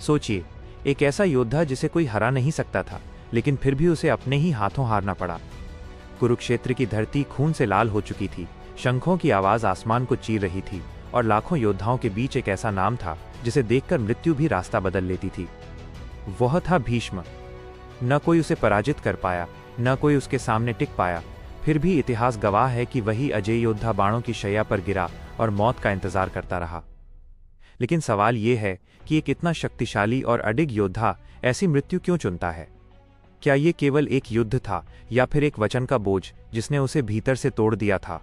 सोचिए, एक ऐसा योद्धा जिसे कोई हरा नहीं सकता था, लेकिन फिर भी उसे अपने ही हाथों हारना पड़ा। कुरुक्षेत्र की धरती खून से लाल हो चुकी थी, शंखों की आवाज आसमान को चीर रही थी और लाखों योद्धाओं के बीच एक ऐसा नाम था जिसे देखकर मृत्यु भी रास्ता बदल लेती थी। वह था भीष्म। न कोई उसे पराजित कर पाया, न कोई उसके सामने टिक पाया। फिर भी इतिहास गवाह है कि वही अजय योद्धा बाणों की शैया पर गिरा और मौत का इंतजार करता रहा। लेकिन सवाल यह है कि एक इतना शक्तिशाली और अडिग योद्धा ऐसी मृत्यु क्यों चुनता है? क्या ये केवल एक युद्ध था या फिर एक वचन का बोझ जिसने उसे भीतर से तोड़ दिया था?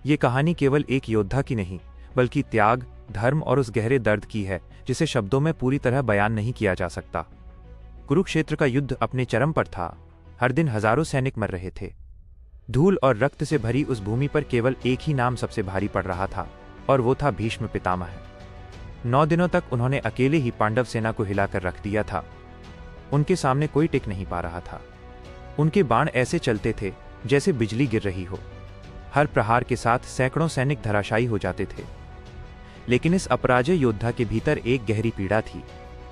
ये कहानी केवल एक योद्धा की नहीं, बल्कि त्याग, धर्म और उस गहरे दर्द की है जिसे शब्दों में पूरी तरह बयान नहीं किया जा सकता। कुरुक्षेत्र का युद्ध अपने चरम पर था। हर दिन हजारों सैनिक मर रहे थे। धूल और रक्त से भरी उस भूमि पर केवल एक ही नाम सबसे भारी पड़ रहा था, और वो था भीष्म पितामह। 9 दिनों तक उन्होंने अकेले ही पांडव सेना को हिलाकर रख दिया था। उनके सामने कोई टिक नहीं पा रहा था। उनके बाण ऐसे चलते थे जैसे बिजली गिर रही हो। हर प्रहार के साथ सैकड़ों सैनिक धराशायी हो जाते थे। लेकिन इस अपराजय योद्धा के भीतर एक गहरी पीड़ा थी।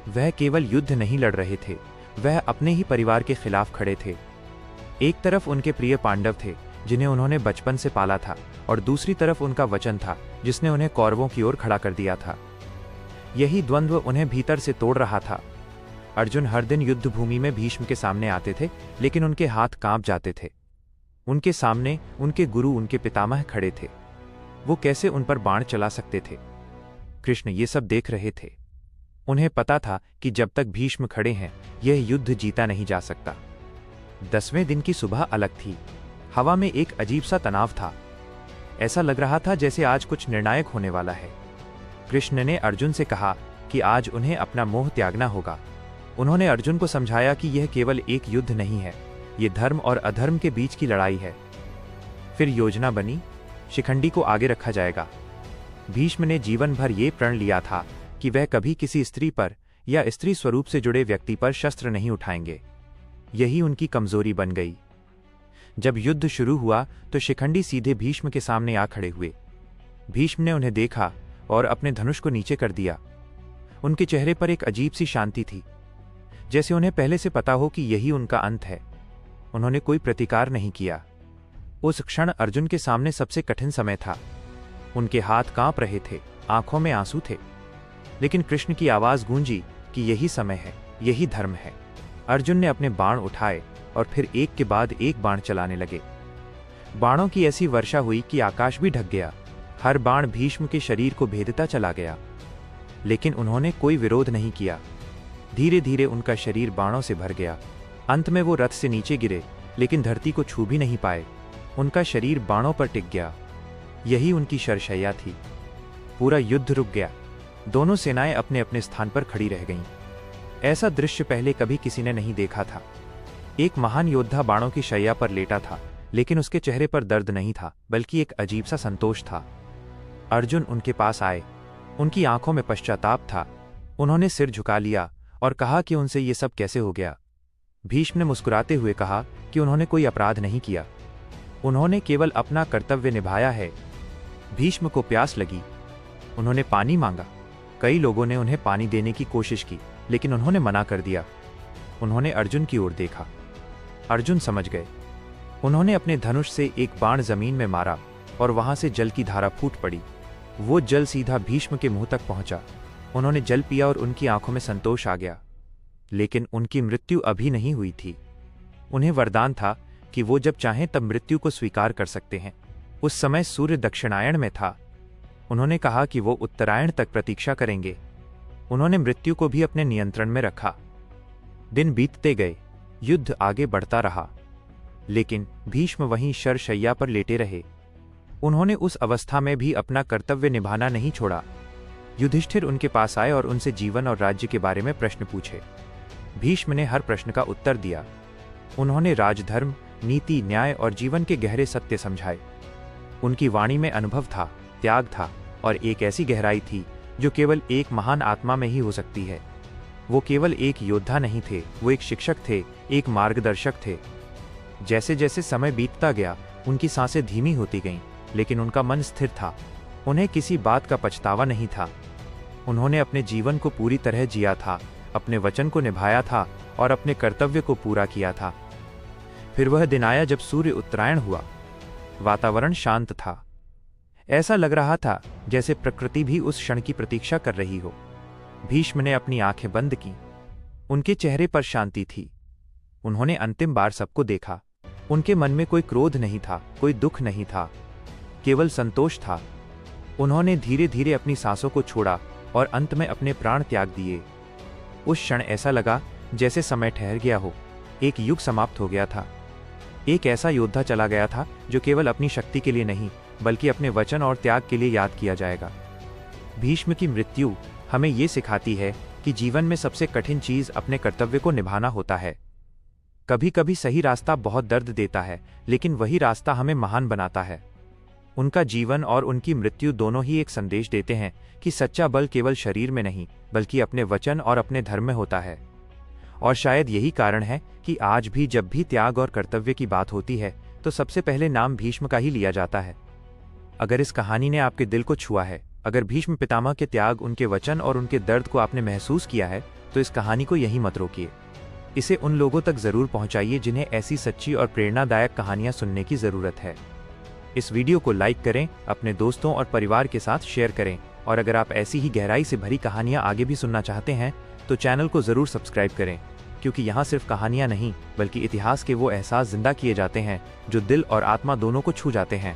वह केवल युद्ध नहीं लड़ रहे थे, वह अपने ही परिवार के खिलाफ खड़े थे। एक तरफ उनके प्रिय पांडव थे जिन्हें उन्होंने बचपन से पाला था, और दूसरी तरफ उनका वचन था जिसने उन्हें कौरवों की ओर खड़ा कर दिया था। यही द्वंद्व उन्हें भीतर से तोड़ रहा था। अर्जुन हर दिन युद्ध भूमि में भीष्म के सामने आते थे, लेकिन उनके हाथ कांप जाते थे। उनके सामने उनके गुरु, उनके पितामह खड़े थे। वो कैसे उन पर बाण चला सकते थे? कृष्ण ये सब देख रहे थे। उन्हें पता था कि जब तक भीष्म खड़े हैं, यह युद्ध जीता नहीं जा सकता। 10वें दिन की सुबह अलग थी। हवा में एक अजीब सा तनाव था। ऐसा लग रहा था जैसे आज कुछ निर्णायक होने वाला है। कृष्ण ने अर्जुन से कहा कि आज उन्हें अपना मोह त्यागना होगा। उन्होंने अर्जुन को समझाया कि यह केवल एक युद्ध नहीं है, ये धर्म और अधर्म के बीच की लड़ाई है। फिर योजना बनी, शिखंडी को आगे रखा जाएगा। भीष्म ने जीवन भर ये प्रण लिया था कि वह कभी किसी स्त्री पर या स्त्री स्वरूप से जुड़े व्यक्ति पर शस्त्र नहीं उठाएंगे। यही उनकी कमजोरी बन गई। जब युद्ध शुरू हुआ तो शिखंडी सीधे भीष्म के सामने आ खड़े हुए। भीष्म ने उन्हें देखा और अपने धनुष को नीचे कर दिया। उनके चेहरे पर एक अजीब सी शांति थी, जैसे उन्हें पहले से पता हो कि यही उनका अंत है। उन्होंने कोई प्रतिकार नहीं किया। उस क्षण अर्जुन के सामने सबसे कठिन समय था। उनके हाथ कांप रहे थे, आंखों में आंसू थे। लेकिन कृष्ण की आवाज गूंजी कि यही समय है, यही धर्म है। अर्जुन ने अपने बाण उठाए और फिर एक के बाद एक बाण चलाने लगे। बाणों की ऐसी वर्षा हुई कि आकाश भी ढक गया। हर बाण भीष्म के शरीर को भेदता चला गया, लेकिन उन्होंने कोई विरोध नहीं किया। धीरे धीरे उनका शरीर बाणों से भर गया। अंत में वो रथ से नीचे गिरे, लेकिन धरती को छू भी नहीं पाए। उनका शरीर बाणों पर टिक गया। यही उनकी शरशैया थी। पूरा युद्ध रुक गया। दोनों सेनाएं अपने अपने स्थान पर खड़ी रह गईं। ऐसा दृश्य पहले कभी किसी ने नहीं देखा था। एक महान योद्धा बाणों की शैया पर लेटा था, लेकिन उसके चेहरे पर दर्द नहीं था, बल्कि एक अजीब सा संतोष था। अर्जुन उनके पास आए। उनकी आंखों में पश्चाताप था। उन्होंने सिर झुका लिया और कहा कि उनसे ये सब कैसे हो गया। भीष्म ने मुस्कुराते हुए कहा कि उन्होंने कोई अपराध नहीं किया, उन्होंने केवल अपना कर्तव्य निभाया है। भीष्म को प्यास लगी। उन्होंने पानी मांगा। कई लोगों ने उन्हें पानी देने की कोशिश की, लेकिन उन्होंने मना कर दिया। उन्होंने अर्जुन की ओर देखा। अर्जुन समझ गए। उन्होंने अपने धनुष से एक बाण जमीन में मारा और वहां से जल की धारा फूट पड़ी। वो जल सीधा भीष्म के मुंह तक पहुंचा। उन्होंने जल पिया और उनकी आंखों में संतोष आ गया। लेकिन उनकी मृत्यु अभी नहीं हुई थी। उन्हें वरदान था कि वो जब चाहें तब मृत्यु को स्वीकार कर सकते हैं। उस समय सूर्य दक्षिणायण में था। उन्होंने कहा कि वो उत्तरायण तक प्रतीक्षा करेंगे। उन्होंने मृत्यु को भी अपने नियंत्रण में रखा। दिन बीतते गए, युद्ध आगे बढ़ता रहा, लेकिन भीष्म वहीं शरशैया पर लेटे रहे। उन्होंने उस अवस्था में भी अपना कर्तव्य निभाना नहीं छोड़ा। युधिष्ठिर उनके पास आए और उनसे जीवन और राज्य के बारे में प्रश्न पूछे। भीष्म ने हर प्रश्न का उत्तर दिया। उन्होंने राजधर्म, नीति, न्याय और जीवन के गहरे सत्य समझाए। उनकी वाणी में अनुभव था, त्याग था और एक ऐसी गहराई थी जो केवल एक महान आत्मा में ही हो सकती है। वो केवल एक योद्धा नहीं थे, वो एक शिक्षक थे, एक मार्गदर्शक थे। जैसे जैसे समय बीतता गया, उनकी सांसें धीमी होती गईं, लेकिन उनका मन स्थिर था। उन्हें किसी बात का पछतावा नहीं था। उन्होंने अपने जीवन को पूरी तरह जिया था, अपने वचन को निभाया था और अपने कर्तव्य को पूरा किया था। फिर वह दिन आया जब सूर्य उत्तरायण हुआ। वातावरण शांत था। ऐसा लग रहा था जैसे प्रकृति भी उस क्षण की प्रतीक्षा कर रही हो। भीष्म ने अपनी आंखें बंद की। उनके चेहरे पर शांति थी। उन्होंने अंतिम बार सबको देखा। उनके मन में कोई क्रोध नहीं था, कोई दुख नहीं था, केवल संतोष था। उन्होंने धीरे धीरे अपनी सांसों को छोड़ा और अंत में अपने प्राण त्याग दिए। उस क्षण ऐसा लगा जैसे समय ठहर गया हो, एक युग समाप्त हो गया था। एक ऐसा योद्धा चला गया था जो केवल अपनी शक्ति के लिए नहीं, बल्कि अपने वचन और त्याग के लिए याद किया जाएगा। भीष्म की मृत्यु हमें ये सिखाती है कि जीवन में सबसे कठिन चीज अपने कर्तव्य को निभाना होता है। कभी कभी सही रास्ता बहुत दर्द देता है, लेकिन वही रास्ता हमें महान बनाता है। उनका जीवन और उनकी मृत्यु दोनों ही एक संदेश देते हैं कि सच्चा बल केवल शरीर में नहीं, बल्कि अपने वचन और अपने धर्म में होता है। और शायद यही कारण है कि आज भी जब भी त्याग और कर्तव्य की बात होती है तो सबसे पहले नाम भीष्म का ही लिया जाता है। अगर इस कहानी ने आपके दिल को छुआ है, अगर भीष्म पितामह के त्याग, उनके वचन और उनके दर्द को आपने महसूस किया है, तो इस कहानी को यहीं मत रोकिए। इसे उन लोगों तक जरूर पहुंचाइए जिन्हें ऐसी सच्ची और प्रेरणादायक कहानियां सुनने की जरूरत है। इस वीडियो को लाइक करें, अपने दोस्तों और परिवार के साथ शेयर करें, और अगर आप ऐसी ही गहराई से भरी कहानियां आगे भी सुनना चाहते हैं तो चैनल को जरूर सब्सक्राइब करें, क्योंकि यहाँ सिर्फ कहानियां नहीं, बल्कि इतिहास के वो एहसास जिंदा किए जाते हैं जो दिल और आत्मा दोनों को छू जाते हैं।